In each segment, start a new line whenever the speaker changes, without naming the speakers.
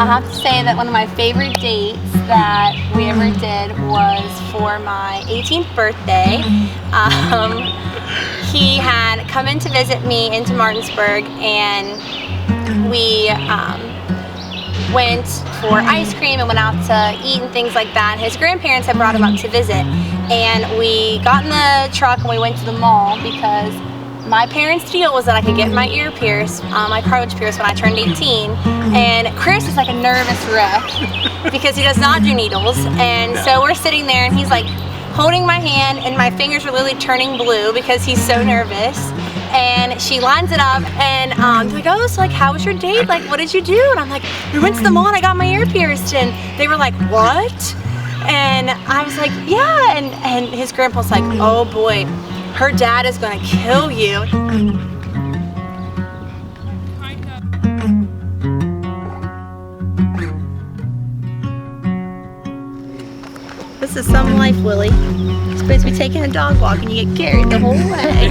I have to say that one of my favorite dates that we ever did was for my 18th birthday. He had come in to visit me into Martinsburg, and we went for ice cream and went out to eat and things like that. His grandparents had brought him up to visit, and we got in the truck and we went to the mall because my parents' deal was that I could get my ear pierced, my cartilage pierced when I turned 18, and Chris is like a nervous wreck because he does not do needles, and so we're sitting there and he's like holding my hand and my fingers are literally turning blue because he's so nervous. And she lines it up and they're like, oh, so like, how was your date? Like, what did you do? And I'm like, we went to the mall and I got my ear pierced. And they were like, what? And I was like, yeah. And his grandpa's like, oh boy, her dad is gonna kill you. This is some life, Willie. You're supposed to be taking a dog walk and you get carried the whole way.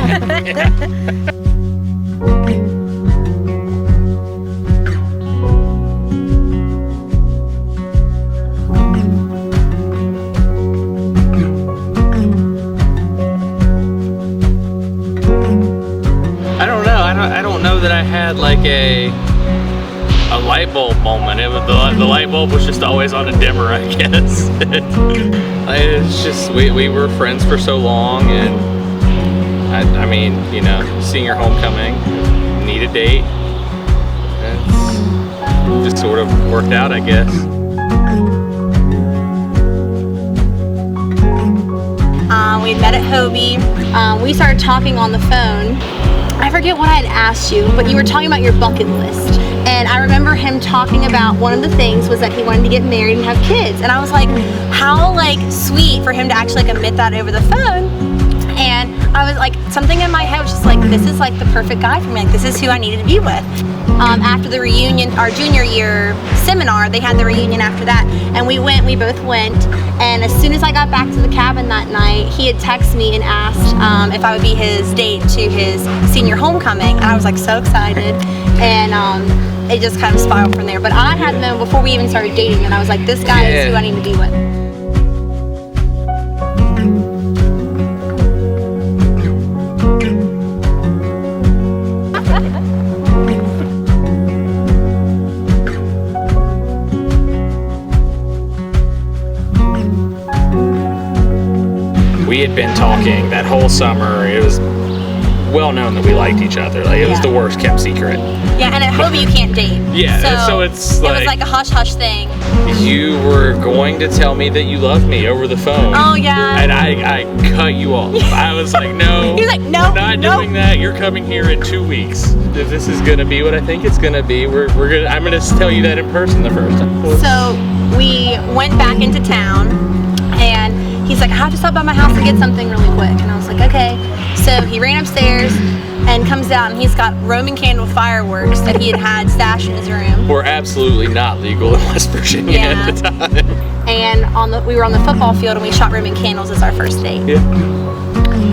I don't know that I had like a light bulb moment. It was the light bulb was just always on a dimmer, I guess. It's just we were friends for so long, and I mean, you know, senior homecoming, need a date. It's just sort of worked out, I guess.
We met at Hobie. We started talking on the phone. I forget what I had asked you, but you were talking about your bucket list. And I remember him talking about one of the things was that he wanted to get married and have kids. And I was like, how like sweet for him to actually like admit that over the phone. And I was like, something in my head was just like, this is like the perfect guy for me. Like, this is who I needed to be with. After the reunion, our junior year seminar, they had the reunion after that. And we both went. And as soon as I got back to the cabin that night, he had texted me and asked if I would be his date to his senior homecoming. And I was like so excited. And it just kind of spiraled from there. But I had known before we even started dating, and I was like, this guy is who I need to be with.
We had been talking that whole summer. It was well known that we liked each other. Like, it was the worst kept secret.
Yeah, and at Hobie you can't date.
Yeah, so it's like,
it was like a hush-hush thing.
You were going to tell me that you loved me over the phone.
Oh, yeah.
And I cut you off. I was like, no.
He was like, no,
I'm not doing that. You're coming here in 2 weeks. If this is gonna be what I think it's gonna be, I'm gonna tell you that in person the first time.
So we went back into town, and he's like, I have to stop by my house and get something really quick. And I was like, okay. So he ran upstairs and comes out, and he's got Roman candle fireworks that he had stashed in his room.
Were absolutely not legal in West Virginia at the time.
And we were on the football field, and we shot Roman candles as our first date.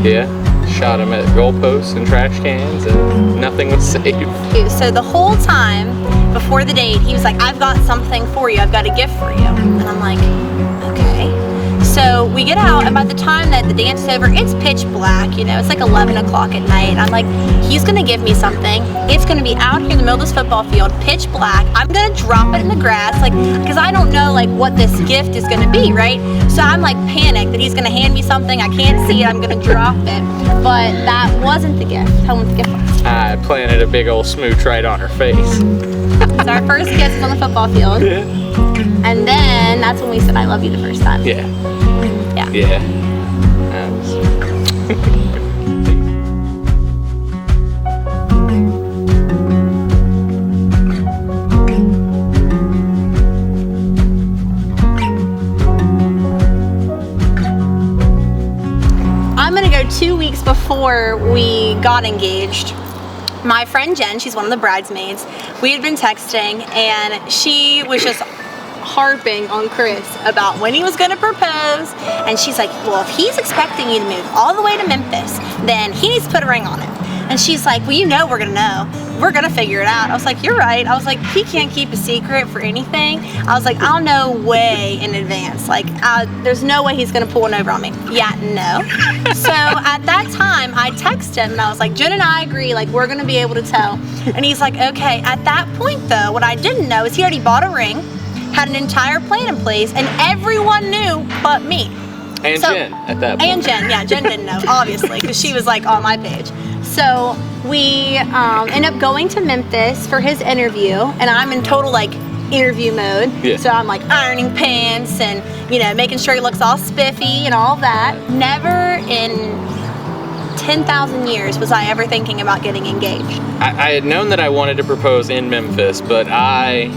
Yeah. Shot him at goalposts and trash cans, and nothing was safe.
So the whole time before the date, he was like, I've got something for you. I've got a gift for you. And I'm like, okay. So we get out, and by the time that the dance is over, it's pitch black, you know, it's like 11 o'clock at night. I'm like, he's gonna give me something. It's gonna be out here in the middle of this football field, pitch black. I'm gonna drop it in the grass, like, because I don't know, like, what this gift is gonna be, right? So I'm like panicked that he's gonna hand me something. I can't see it, I'm gonna drop it. But that wasn't the gift. Tell him what the gift was.
I planted a big old smooch right on her face.
So our first kiss was on the football field. And then that's when we said, I love you the first time.
Yeah.
I'm gonna go 2 weeks before we got engaged. My friend Jen, she's one of the bridesmaids, we had been texting, and she was just harping on Chris about when he was going to propose, and she's like, well, if he's expecting you to move all the way to Memphis, then he needs to put a ring on it. And she's like, well, you know we're going to know. we're gonna figure it out. I was like, you're right. I was like, he can't keep a secret for anything. I was like, I'll know way in advance. Like, there's no way he's gonna pull one over on me. Yeah, no. So at that time, I texted him and I was like, Jen and I agree, like, we're gonna be able to tell. And he's like, okay. At that point though, what I didn't know is he already bought a ring, had an entire plan in place, and everyone knew but me.
And Jen at that point.
And Jen, yeah, Jen didn't know, obviously, because she was like on my page. So we end up going to Memphis for his interview, and I'm in total like interview mode.
Yeah.
So I'm like ironing pants and, you know, making sure he looks all spiffy and all that. Never in 10,000 years was I ever thinking about getting engaged.
I had known that I wanted to propose in Memphis, but I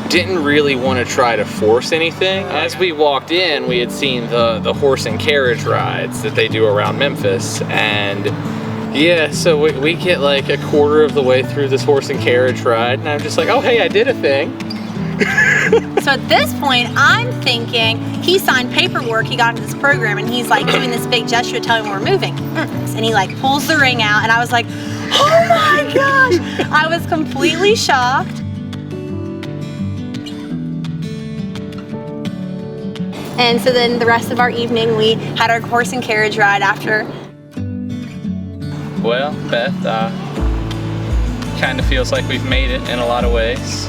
didn't really want to try to force anything. As we walked in, we had seen the horse and carriage rides that they do around Memphis, and yeah, so we get like a quarter of the way through this horse and carriage ride, and I'm just like, oh hey, I did a thing.
So at this point, I'm thinking he signed paperwork, he got into this program, and he's like doing this big gesture telling me we're moving. And he like pulls the ring out, and I was like, oh my gosh! I was completely shocked. And so then the rest of our evening, we had our horse and carriage ride after.
Well, Beth, kind of feels like we've made it in a lot of ways.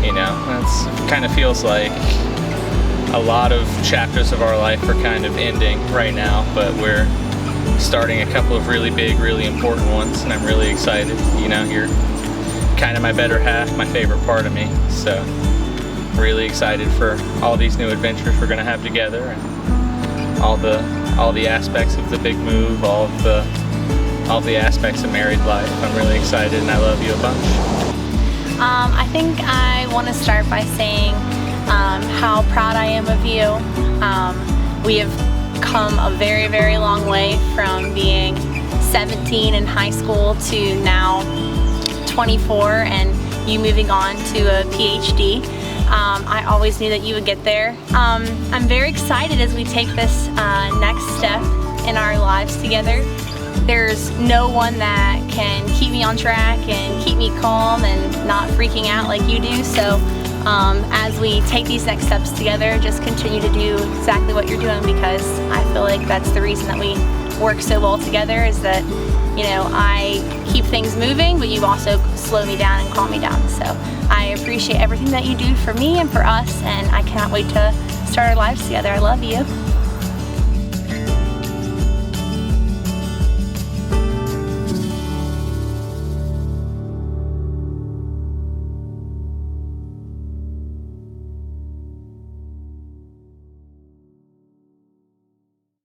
You know, it's kind of feels like a lot of chapters of our life are kind of ending right now, but we're starting a couple of really big, really important ones, and I'm really excited. You know, you're kind of my better half, my favorite part of me, so really excited for all these new adventures we're gonna have together, and all the aspects of the big move, all the aspects of married life. I'm really excited, and I love you a bunch.
I think I want to start by saying how proud I am of you. We have come a very, very long way from being 17 in high school to now 24 and you moving on to a PhD. I always knew that you would get there. I'm very excited as we take this next step in our lives together. There's no one that can keep me on track and keep me calm and not freaking out like you do. So as we take these next steps together, just continue to do exactly what you're doing, because I feel like that's the reason that we work so well together, is that, you know, I keep things moving, but you also slow me down and calm me down. So I appreciate everything that you do for me and for us, and I cannot wait to start our lives together. I love you.